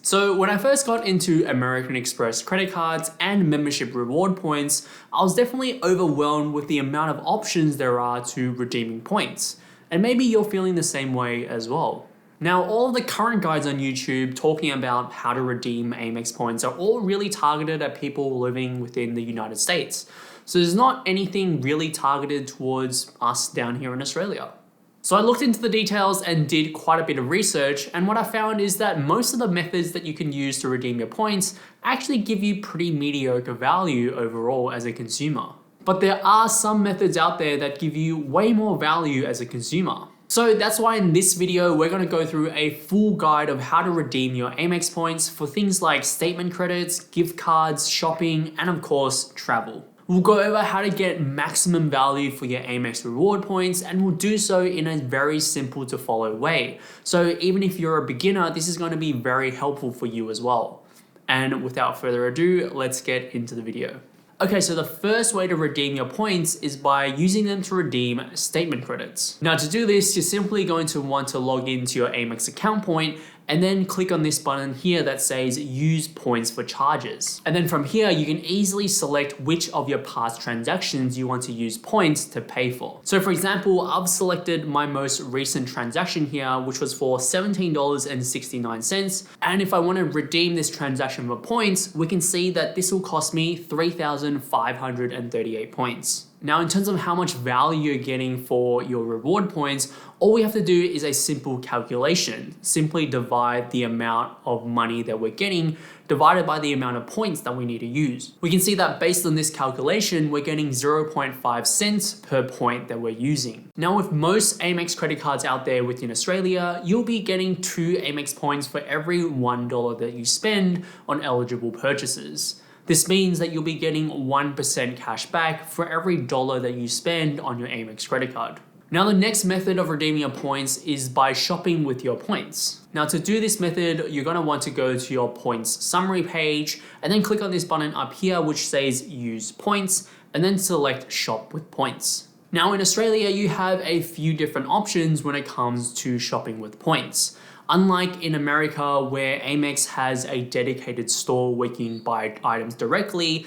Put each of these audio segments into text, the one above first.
So when I first got into American Express credit cards and membership reward points, I was definitely overwhelmed with the amount of options there are to redeeming points. And maybe you're feeling the same way as well. Now, all of the current guides on YouTube talking about how to redeem AMEX points are all really targeted at people living within the United States. So there's not anything really targeted towards us down here in Australia. So I looked into the details and did quite a bit of research, and what I found is that most of the methods that you can use to redeem your points actually give you pretty mediocre value overall as a consumer. But there are some methods out there that give you way more value as a consumer. So that's why in this video, we're going to go through a full guide of how to redeem your AMEX points for things like statement credits, gift cards, shopping, and of course, travel. We'll go over how to get maximum value for your AMEX reward points, and we'll do so in a very simple to follow way. So even if you're a beginner, this is going to be very helpful for you as well. And without further ado, let's get into the video. Okay, so the first way to redeem your points is by using them to redeem statement credits. Now to do this, you're simply going to want to log into your AMEX account point and then click on this button here that says use points for charges. And then from here, you can easily select which of your past transactions you want to use points to pay for. So for example, I've selected my most recent transaction here, which was for $17.69. And if I want to redeem this transaction for points, we can see that this will cost me 3,538 points. Now, in terms of how much value you're getting for your reward points, all we have to do is a simple calculation. Simply divide the amount of money that we're getting divided by the amount of points that we need to use. We can see that based on this calculation, we're getting 0.5 cents per point that we're using. Now, with most AMEX credit cards out there within Australia, you'll be getting 2 AMEX points for every $1 that you spend on eligible purchases. This means that you'll be getting 1% cash back for every dollar that you spend on your AMEX credit card. Now, the next method of redeeming your points is by shopping with your points. Now, to do this method, you're going to want to go to your points summary page and then click on this button up here, which says use points, and then select shop with points. Now, in Australia, you have a few different options when it comes to shopping with points. Unlike in America, where AMEX has a dedicated store where you can buy items directly,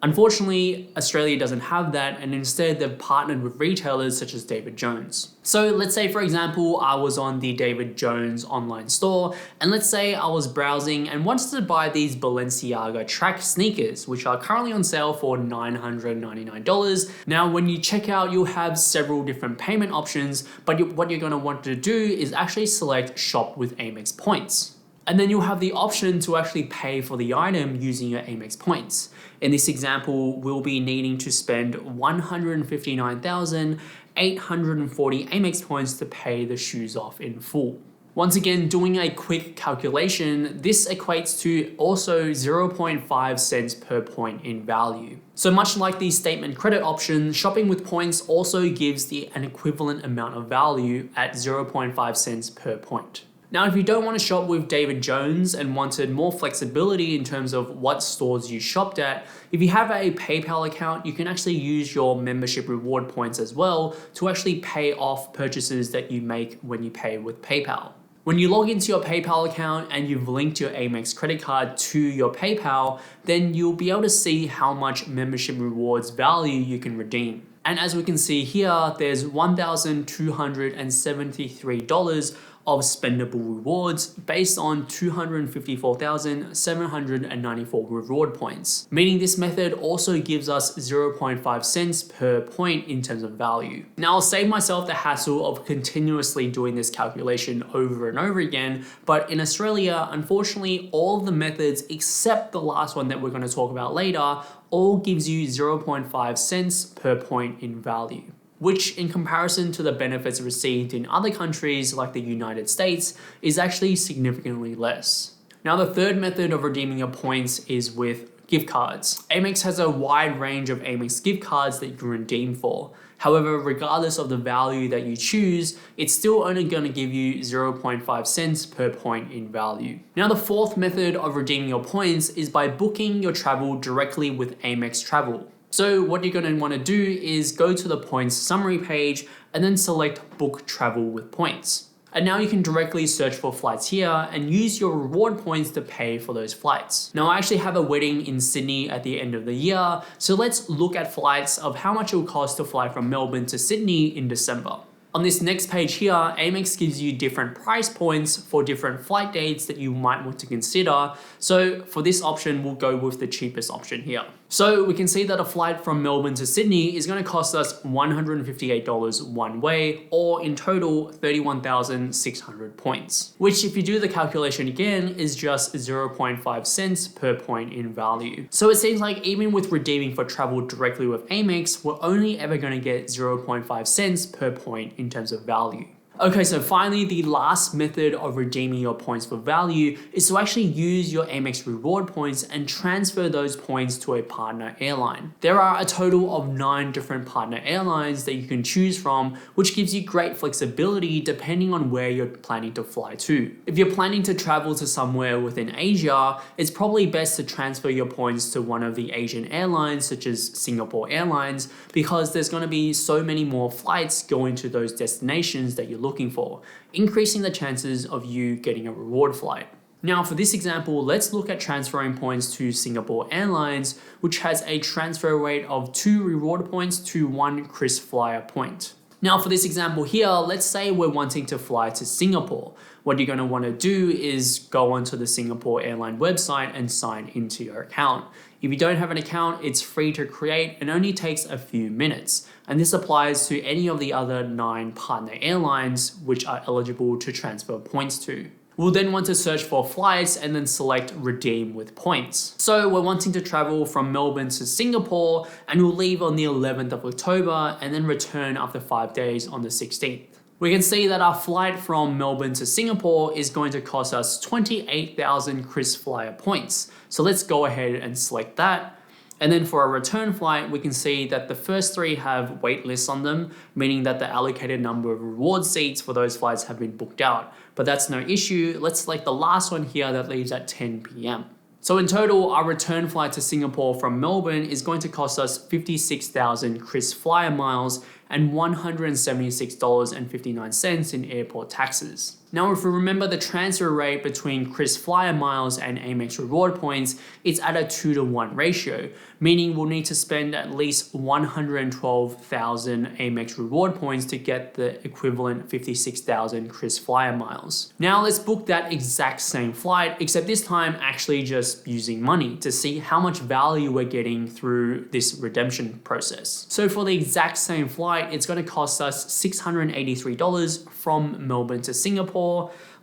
unfortunately, Australia doesn't have that, and instead they've partnered with retailers such as David Jones. So let's say, for example, I was on the David Jones online store, and let's say I was browsing and wanted to buy these Balenciaga track sneakers, which are currently on sale for $999. Now, when you check out, you'll have several different payment options, but what you're going to want to do is actually select shop with AMEX points. And then you'll have the option to actually pay for the item using your AMEX points. In this example, we'll be needing to spend 159,840 AMEX points to pay the shoes off in full. Once again, doing a quick calculation, this equates to also 0.5 cents per point in value. So much like the statement credit option, shopping with points also gives an equivalent amount of value at 0.5 cents per point. Now, if you don't want to shop with David Jones and wanted more flexibility in terms of what stores you shopped at, if you have a PayPal account, you can actually use your membership reward points as well to actually pay off purchases that you make when you pay with PayPal. When you log into your PayPal account and you've linked your AMEX credit card to your PayPal, then you'll be able to see how much membership rewards value you can redeem. And as we can see here, there's $1,273 of spendable rewards based on 254,794 reward points, meaning this method also gives us 0.5 cents per point in terms of value. Now, I'll save myself the hassle of continuously doing this calculation over and over again, but in Australia, unfortunately, all of the methods except the last one that we're going to talk about later all gives you 0.5 cents per point in value, which in comparison to the benefits received in other countries like the United States is actually significantly less. Now, the third method of redeeming your points is with gift cards. AMEX has a wide range of AMEX gift cards that you can redeem for. However, regardless of the value that you choose, it's still only going to give you 0.5 cents per point in value. Now, the fourth method of redeeming your points is by booking your travel directly with AMEX Travel. So what you're going to want to do is go to the points summary page and then select book travel with points. And now you can directly search for flights here and use your reward points to pay for those flights. Now I actually have a wedding in Sydney at the end of the year, so let's look at flights of how much it will cost to fly from Melbourne to Sydney in December. On this next page here, AMEX gives you different price points for different flight dates that you might want to consider. So for this option, we'll go with the cheapest option here. So we can see that a flight from Melbourne to Sydney is going to cost us $158 one way, or in total 31,600 points, which if you do the calculation again is just 0.5 cents per point in value. So it seems like even with redeeming for travel directly with AMEX, we're only ever going to get 0.5 cents per point in terms of value. Okay, so finally, the last method of redeeming your points for value is to actually use your AMEX reward points and transfer those points to a partner airline. There are a total of 9 different partner airlines that you can choose from, which gives you great flexibility depending on where you're planning to fly to. If you're planning to travel to somewhere within Asia, it's probably best to transfer your points to one of the Asian airlines, such as Singapore Airlines, because there's going to be so many more flights going to those destinations that you're looking for, increasing the chances of you getting a reward flight. Now for this example, let's look at transferring points to Singapore Airlines, which has a transfer rate of 2 reward points to 1 KrisFlyer point. Now for this example here, let's say we're wanting to fly to Singapore. What you're going to want to do is go onto the Singapore airline website and sign into your account. If you don't have an account, it's free to create and only takes a few minutes. And this applies to any of the other 9 partner airlines which are eligible to transfer points to. We'll then want to search for flights and then select redeem with points. So we're wanting to travel from Melbourne to Singapore and we'll leave on the 11th of October and then return after 5 days on the 16th. We can see that our flight from Melbourne to Singapore is going to cost us 28,000 KrisFlyer points. So let's go ahead and select that. And then for a return flight, we can see that the first 3 have wait lists on them, meaning that the allocated number of reward seats for those flights have been booked out. But that's no issue. Let's select the last one here that leaves at 10 p.m. So in total, our return flight to Singapore from Melbourne is going to cost us 56,000 KrisFlyer miles and $176.59 in airport taxes. Now, if we remember the transfer rate between KrisFlyer miles and AMEX reward points, it's at a 2-to-1 ratio, meaning we'll need to spend at least 112,000 AMEX reward points to get the equivalent 56,000 KrisFlyer miles. Now let's book that exact same flight, except this time actually just using money to see how much value we're getting through this redemption process. So for the exact same flight, it's going to cost us $683 from Melbourne to Singapore.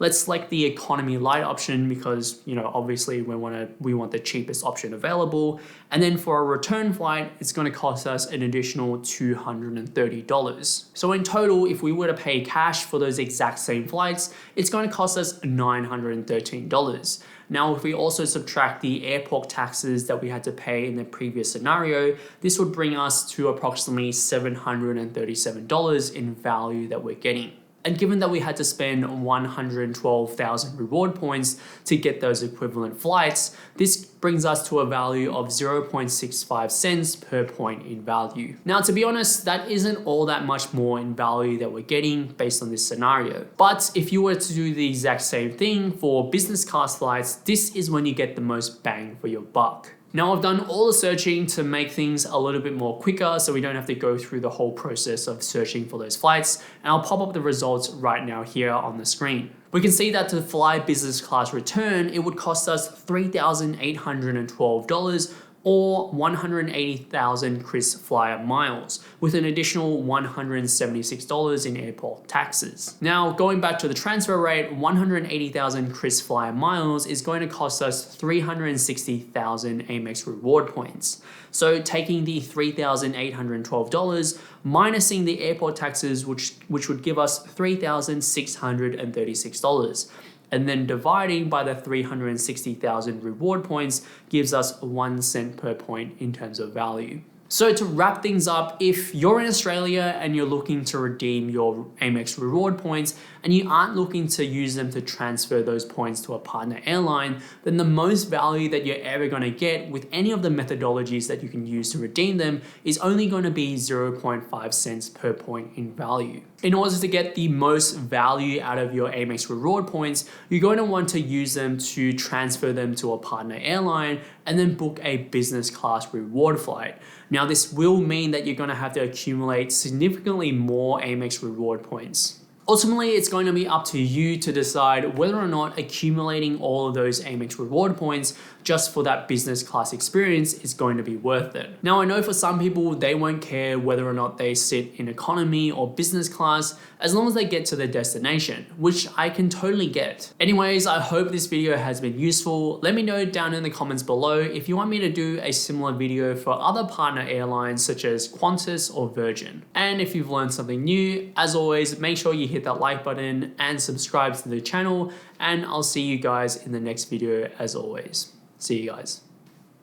Let's select the economy light option because, obviously we want the cheapest option available. And then for a return flight, it's going to cost us an additional $230. So in total, if we were to pay cash for those exact same flights, it's going to cost us $913. Now, if we also subtract the airport taxes that we had to pay in the previous scenario, this would bring us to approximately $737 in value that we're getting. And given that we had to spend 112,000 reward points to get those equivalent flights, this brings us to a value of 0.65 cents per point in value. Now, to be honest, that isn't all that much more in value that we're getting based on this scenario. But if you were to do the exact same thing for business class flights, this is when you get the most bang for your buck. Now I've done all the searching to make things a little bit more quicker so we don't have to go through the whole process of searching for those flights, and I'll pop up the results right now here on the screen. We can see that to fly business class return, it would cost us $3,812 or 180,000 KrisFlyer miles, with an additional $176 in airport taxes. Now, going back to the transfer rate, 180,000 KrisFlyer miles is going to cost us 360,000 AMEX reward points. So taking the $3,812, minusing the airport taxes, which would give us $3,636. And then dividing by the 360,000 reward points gives us 1 cent per point in terms of value. So to wrap things up, if you're in Australia and you're looking to redeem your AMEX reward points and you aren't looking to use them to transfer those points to a partner airline, then the most value that you're ever going to get with any of the methodologies that you can use to redeem them is only going to be 0.5 cents per point in value. In order to get the most value out of your AMEX reward points, you're going to want to use them to transfer them to a partner airline and then book a business class reward flight. Now, this will mean that you're going to have to accumulate significantly more AMEX reward points. Ultimately, it's going to be up to you to decide whether or not accumulating all of those AMEX reward points just for that business class experience is going to be worth it. Now, I know for some people, they won't care whether or not they sit in economy or business class, as long as they get to their destination, which I can totally get. Anyways, I hope this video has been useful. Let me know down in the comments below if you want me to do a similar video for other partner airlines such as Qantas or Virgin. And if you've learned something new, as always, make sure you hit that like button and subscribe to the channel, and I'll see you guys in the next video as always. See you guys.